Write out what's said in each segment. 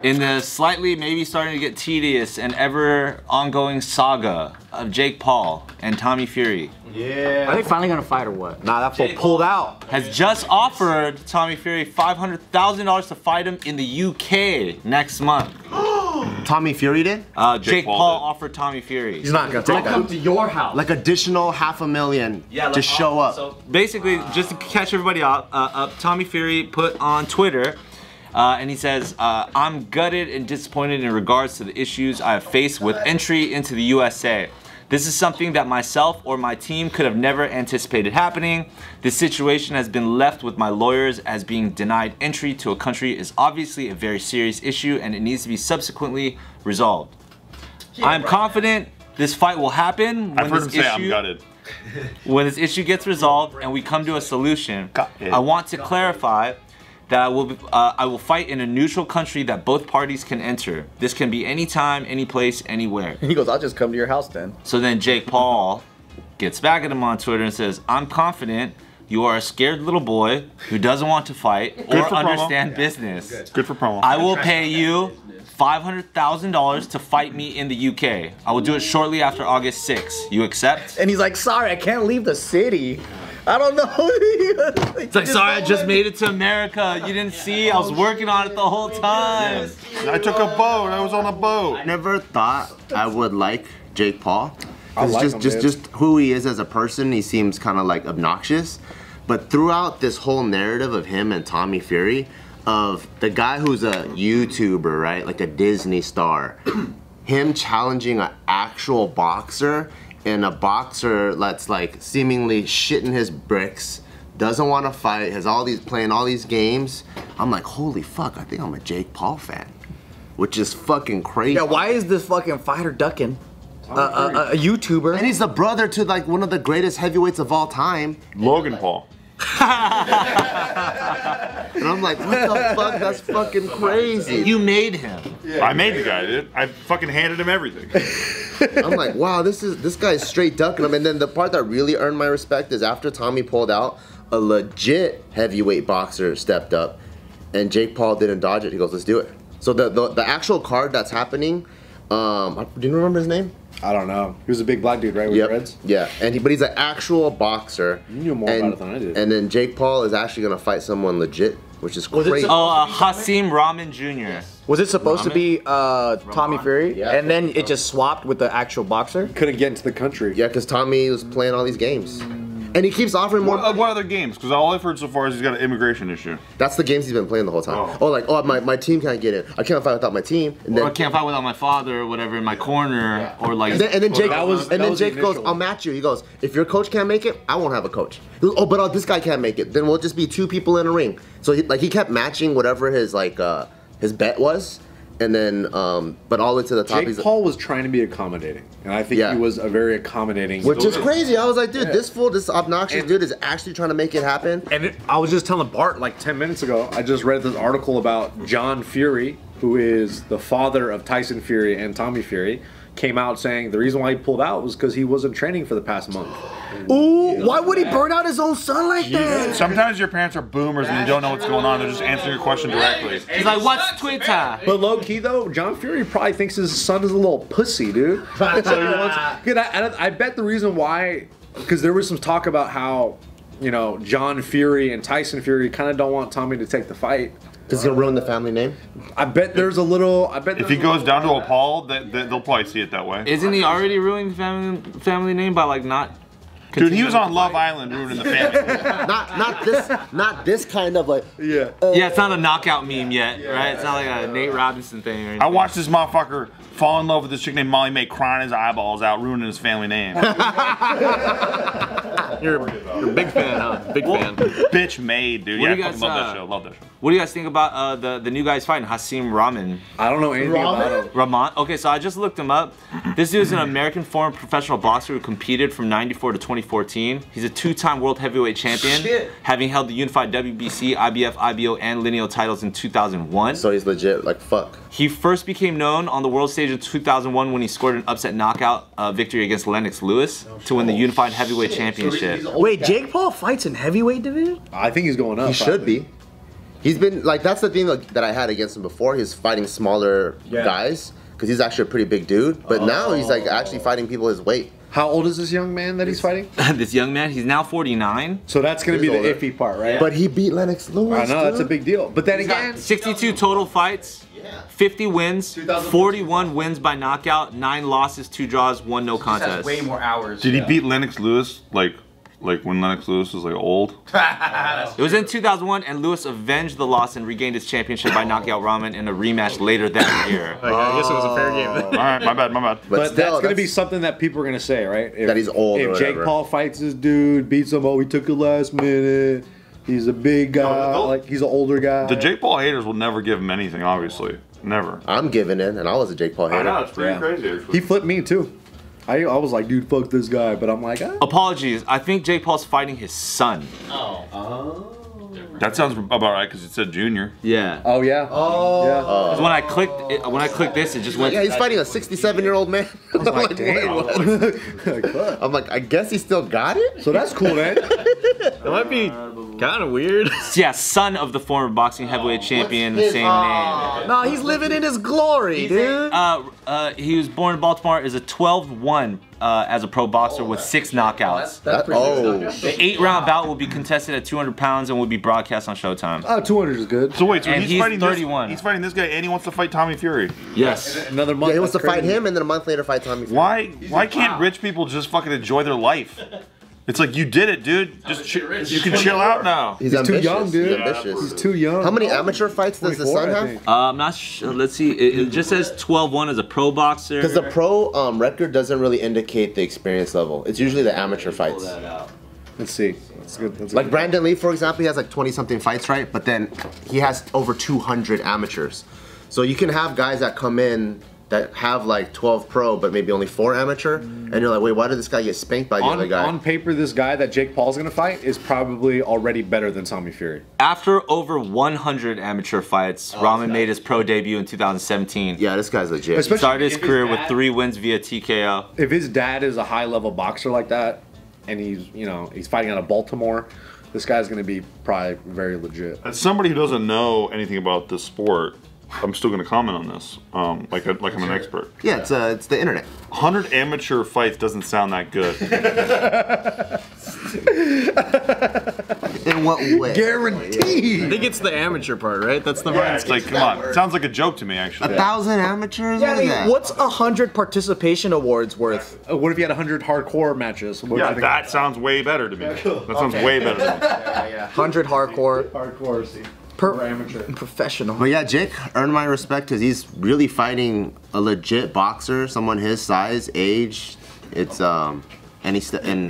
In the slightly, maybe starting to get tedious and ever ongoing saga of Jake Paul and Tommy Fury. Yeah. Are they finally gonna fight or what? Nah, that fool pulled out. Has just offered Tommy Fury $500,000 to fight him in the UK next month. Tommy Fury did? Jake Paul offered Tommy Fury. He's not gonna take that. Come to your house. Like additional $500,000 to show up. So basically, just to catch everybody up, Tommy Fury put on Twitter, and he says, I'm gutted and disappointed in regards to the issues I have faced with entry into the USA. This is something that myself or my team could have never anticipated happening. This situation has been left with my lawyers as being denied entry to a country is obviously a very serious issue and it needs to be subsequently resolved. I'm confident this fight will happen when when this issue gets resolved and we come to a solution. I want to clarify that I will fight in a neutral country that both parties can enter. This can be anytime, any place, anywhere. He goes, I'll just come to your house then. So then Jake Paul gets back at him on Twitter and says, I'm confident you are a scared little boy who doesn't want to fight or understand business. Good for promo. I will pay you $500,000 to fight me in the UK. I will do it shortly after August 6th. You accept? And he's like, sorry, I can't leave the city. I don't know. It's like, sorry, I just made it to America. You didn't see? I was working on it the whole time. I took a boat. I was on a boat. I never thought I would like Jake Paul. I like him, just who he is as a person, he seems kind of like obnoxious. But throughout this whole narrative of him and Tommy Fury, of the guy who's a YouTuber, right, like a Disney star, him challenging an actual boxer, and a boxer that's like seemingly shitting his bricks, doesn't want to fight, has playing all these games. I'm like, holy fuck, I think I'm a Jake Paul fan, which is fucking crazy. Yeah, why is this fucking fighter ducking a YouTuber? And he's the brother to like one of the greatest heavyweights of all time, Logan Paul. And I'm like, what the fuck? That's fucking crazy. You made him. I made the guy, dude. I fucking handed him everything. I'm like, wow, this guy's straight ducking him. And then the part that really earned my respect is after Tommy pulled out, a legit heavyweight boxer stepped up, and Jake Paul didn't dodge it. He goes, let's do it. So the actual card that's happening, do you remember his name? I don't know. He was a big black dude, right? With dreads? Yeah, but he's an actual boxer. You knew more about it than I did. And then Jake Paul is actually gonna fight someone legit, which is crazy. Haseem Rahman Jr. Was it supposed to be Tommy Fury? Yeah, and then it just swapped with the actual boxer? Couldn't get into the country. Yeah, because Tommy was playing all these games. And he keeps offering more. What other games? Because all I've heard so far is he's got an immigration issue. That's the games he's been playing the whole time. My team can't get in. I can't fight without my team. And then, or I can't fight without my father or whatever in my corner. Or like. And then Jake, Jake goes, I'll match you. He goes, if your coach can't make it, I won't have a coach. He goes, but this guy can't make it. Then we'll just be two people in a ring. So he kept matching whatever his his bet was. And then, but all the way to the top. Jake Paul was trying to be accommodating, and I think he was a very accommodating. Which is crazy. I was like, dude, this obnoxious dude is actually trying to make it happen. And I was just telling Bart like 10 minutes ago, I just read this article about John Fury, who is the father of Tyson Fury and Tommy Fury, came out saying the reason why he pulled out was because he wasn't training for the past month. Ooh, why would he burn out his own son like that? Sometimes your parents are boomers and they don't know what's going on. They're just answering your question directly. He's like, what's Twitter? But low key though, John Fury probably thinks his son is a little pussy, dude. So I bet the reason why, because there was some talk about how, you know, John Fury and Tyson Fury kind of don't want Tommy to take the fight. Because it's gonna ruin the family name? I bet there's a little. If he goes down to a Paul, they'll probably see it that way. Isn't he already ruining the family name by like not? Dude, he was on Love Island ruining the family. not this kind of like. Yeah. Yeah, it's not a knockout meme yet, right? It's not like a Nate Robinson thing or anything. I watched this motherfucker fall in love with this chick named Molly May, crying his eyeballs out, ruining his family name. You're a big fan, huh? Big fan. Bitch made, dude. What Yeah, do I you fucking guys, love that show. Love that show. What do you guys think about the new guys fighting, Haseem Rahman? I don't know anything about him. Rahman? Okay, so I just looked him up. This dude is an American former professional boxer who competed from '94 to 2014. He's a two-time world heavyweight champion, having held the unified WBC, IBF, IBO, and lineal titles in 2001. So he's legit, like, fuck. He first became known on the world stage in 2001 when he scored an upset knockout victory against Lennox Lewis to win the unified heavyweight championship. Wait, Jake Paul fights in heavyweight division? I think he's going up. He should be. He's been like, that's the thing that I had against him before. He's fighting smaller guys because he's actually a pretty big dude. But now he's like actually fighting people his weight. How old is this young man that he's fighting? This young man, he's now 49. So that's going to be the older. iffy part, right? But he beat Lennox Lewis. I know, that's a big deal. But then He's again, got 62 total fights, 50 wins, 41 wins by knockout, 9 losses, 2 draws, 1 no contest. way more hours. Did he beat Lennox Lewis like when Lennox Lewis was like old? It was in 2001, and Lewis avenged the loss and regained his championship by knocking out Rahman in a rematch later that year. I guess it was a fair game. All right, my bad. but still, that's going to be something that people are going to say, right? If, That he's old or If Jake whatever. Paul fights this dude, beats him, oh, he took it last minute. He's a big guy, like he's an older guy. The Jake Paul haters will never give him anything, obviously. Never. I'm giving in, and I was a Jake Paul hater. it's pretty crazy. Actually. He flipped me too. I was like, dude, fuck this guy. But I'm like, ah. Apologies, I think Jake Paul's fighting his son. That sounds about right because it said junior. Yeah. Oh yeah. Yeah. Because when I clicked this, it just went. Yeah, he's fighting a 67-year-old man. I'm like, damn. wait, what? I'm like, I guess he still got it? So that's cool, man. That might be kind of weird. Yeah, son of the former boxing heavyweight champion, the same name. No, he's living in his glory, dude. He was born in Baltimore, is a 12-1 as a pro boxer with 6 knockouts. Oh. The 8-round bout will be contested at 200 pounds and will be broadcast on Showtime. 200 is good. So wait, so And he's fighting 31. He's fighting this guy, and he wants to fight Tommy Fury. Yes. Another month. Yeah, he wants to that's fight crazy. him, and then a month later fight Tommy Fury. Why can't rich people just fucking enjoy their life? It's like, you did it, dude. Just you can chill out now. He's too ambitious. young, dude. He's ambitious. He's too young. How many amateur fights does the 24, son I have? think. I'm not sure. Let's see. It just says 12-1 as a pro boxer. Because the pro record doesn't really indicate the experience level. It's usually the amateur fights. Let's see. That's good. That's Like good. Brandon Lee, for example, he has like 20-something fights, right? But then he has over 200 amateurs. So you can have guys that come in that have like 12 pro, but maybe only 4 amateur, and you're like, wait, why did this guy get spanked by the other guy? On paper, this guy that Jake Paul's gonna fight is probably already better than Tommy Fury. After over 100 amateur fights, Rahman made his pro debut in 2017. Yeah, this guy's legit. Especially Started his if his career with dad- 3 wins via TKO. If his dad is a high-level boxer like that, and he's he's fighting out of Baltimore, this guy's gonna be probably very legit. As somebody who doesn't know anything about this sport, I'm still going to comment on this, like I'm an expert. Yeah, it's the internet. 100 amateur fights doesn't sound that good. In what way? Guaranteed. I think it's the amateur part, right? That's the It's like, come on, it sounds like a joke to me, actually. 1,000 amateurs? Yeah, I What is mean, that? what's 100 participation awards worth? What if you had 100 hardcore matches? What do Yeah, you think? that sounds way better to me. That sounds way better to me. 100 hardcore, Hardcore, see. amateur, professional. But yeah, Jake earned my respect because he's really fighting a legit boxer, someone his size, age. It's and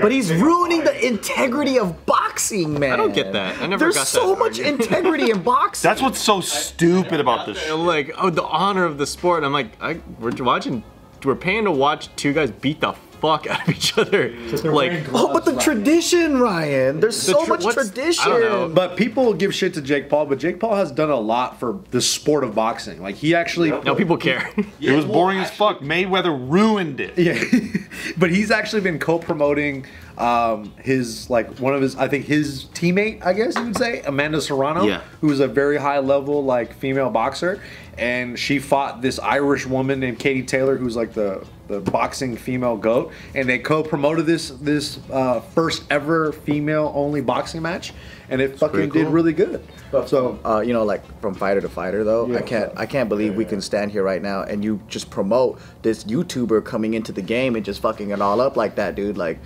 But he's ruining the integrity of boxing, man. I don't get that. I never There's got so that much argument. integrity in boxing. That's what's so stupid about this shit. I'm like, oh, the honor of the sport. I'm like, we're paying to watch 2 guys beat the fuck out of each other. Like, Oh, but the tradition, Ryan. There's so much tradition. I don't know. But people give shit to Jake Paul, but Jake Paul has done a lot for the sport of boxing. Like he actually, now people care. It was boring as fuck. Mayweather ruined it. yeah, but he's actually been co-promoting his one of his, I think his teammate, I guess you would say, Amanda Serrano, Yeah. who's a very high level female boxer, and she fought this Irish woman named Katie Taylor, who's like the boxing female GOAT, and they co-promoted this first ever female only boxing match, and it fucking pretty cool. did really good. So Like from fighter to fighter though, Yeah. I can't believe we can stand here right now and you just promote this YouTuber coming into the game and just fucking it all up like that, dude. Like,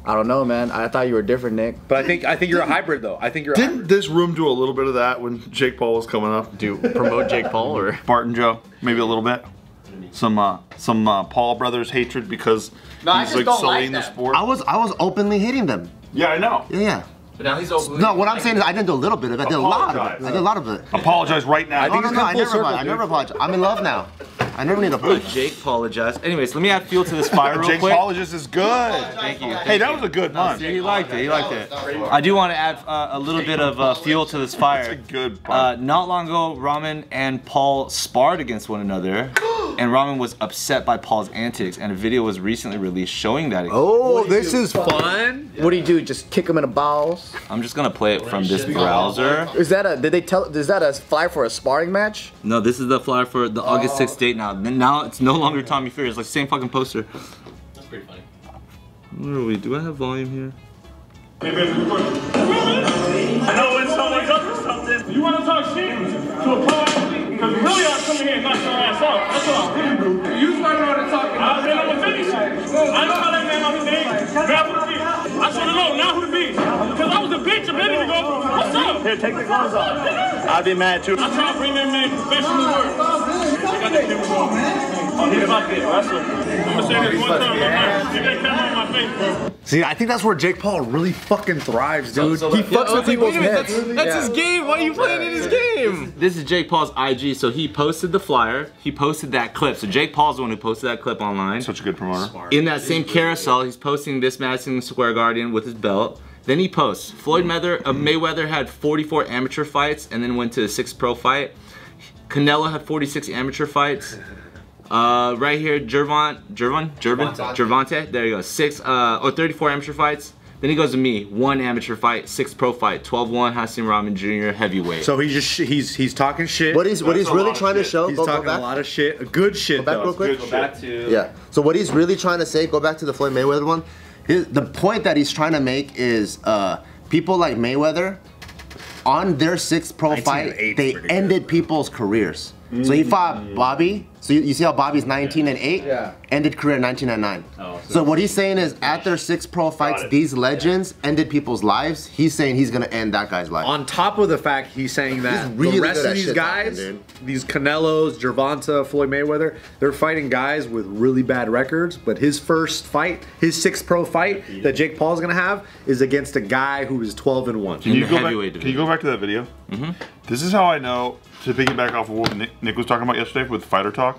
I don't know, man. I thought you were different, Nick. but I think you're a hybrid though. I think you're a Didn't hybrid. this room do a little bit of that when Jake Paul was coming up? Do promote Jake Paul or? Bart and Joe, maybe a little bit. Some Paul brothers hatred because he's like sullying the sport. I was openly hating them. Yeah, I know. Yeah. But now he's open. No, what I'm saying is I didn't do a little bit of it. I did a lot of it. I did a lot of it. Apologize right now. No, I never apologize. I'm in love now. I never need to apologize. Jake apologized. Anyways, let me add fuel to this fire real Jake quick. Apologist is good. Thank you. Hey, that was a good punch. He liked it. He liked it. I do want to add a little bit of fuel to this fire. That's a good punch. Not long ago, Rahman and Paul sparred against one another. and Ramen was upset by Paul's antics, and a video was recently released showing that. Oh, this is fun. What do you do? Just kick him in the balls? I'm just gonna play it from this browser. Is that a? Did they tell? Is that a flyer for a sparring match? No, this is the flyer for the August 6th date now. Now it's no longer Tommy Fury. It's like the same fucking poster. That's pretty funny. Where are we? Do I have volume here? I know when someone's up for something, you want to talk shit to a pro athlete, because really I'll come in here and knock your ass off. That's what I'm going to do. You start out and talking. I'm going to finish it. I know how that man on his name. Grab who the beat. I just want to know now who the beat. Because I was a bitch a minute ago. What's up? Here, take the gloves off. I'd be mad too. I try to bring that man professional work. They got that camera going. Oh, he's about to get wrestled. I'm going to say this one time. Get that camera in my face, bro. See, I think that's where Jake Paul really fucking thrives, dude. So he fucks with people's heads. That's his game. Why are you playing in his game? This is Jake Paul's IG, so he posted the flyer. He posted that clip. So Jake Paul's the one who posted that clip online. Such a good promoter. In that same carousel, he's posting this Madison Square Garden with his belt. Then he posts, Mayweather had 44 amateur fights and then went to a 6 pro fight. Canelo had 46 amateur fights. Right here, Gervonta, there you go, 34 amateur fights. Then he goes to me, 1 amateur fight, 6 pro fight, 12-1 Hasim Rahman Jr. heavyweight. So he's talking shit. What he's really trying to show. He's talking a lot of shit, good shit. Go back though. real quick. Go back to Yeah. So what he's really trying to say, go back to the Floyd Mayweather one. The point that he's trying to make is people like Mayweather, on their 6th pro fight, they ended people's careers. So he fought Bobby. So you see how Bobby's 19-8? Yeah. Ended career 19-9. So what he's saying is, at their 6 pro fights, these legends ended people's lives. He's saying he's gonna end that guy's life. On top of the fact he's saying that really the rest good of at these shit guys, talking, these Canelos, Gervonta, Floyd Mayweather, they're fighting guys with really bad records. But his first fight, his 6th pro fight that Jake Paul's gonna have, is against a guy who is 12-1. Can you go back to that video? This is how I know, to piggyback off of what Nick was talking about yesterday with Fighter Talk,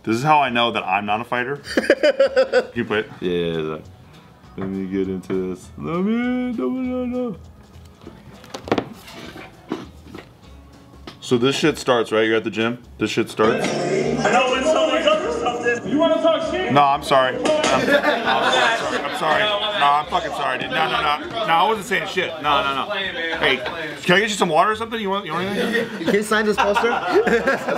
this is how I know that I'm not a fighter. Can you play it? Yeah. Let me get into this. No. So this shit starts, right? You're at the gym? This shit starts? I know when someone's up for something, you want to talk shit? No, I'm sorry. I'm sorry. No, I'm fucking sorry, dude. No, I wasn't saying shit. No. Hey, can I get you some water or something? You want anything? Can you sign this poster?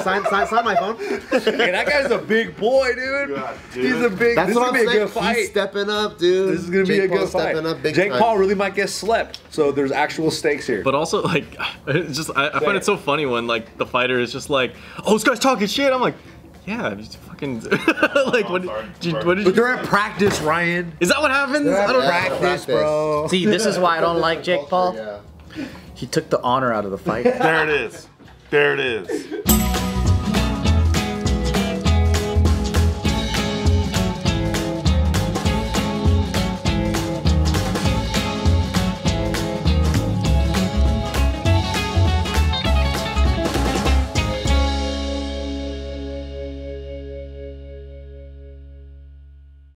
sign my phone. Hey, that guy's a big boy, dude. He's a big. That's this what is I'm gonna be a saying. good fight. He's stepping up, dude. This is gonna be a good fight. Jake Paul really might get slept, so there's actual stakes here. But also, like, it's just I find it so funny when like the fighter is just like, "Oh, this guy's talking shit." I'm like, "Yeah, just fucking like what did you?" But they're at practice, Ryan. Is that what happens? They're I at don't practice, bro. See, this is why I don't like Jake Paul. He took the honor out of the fight. There it is.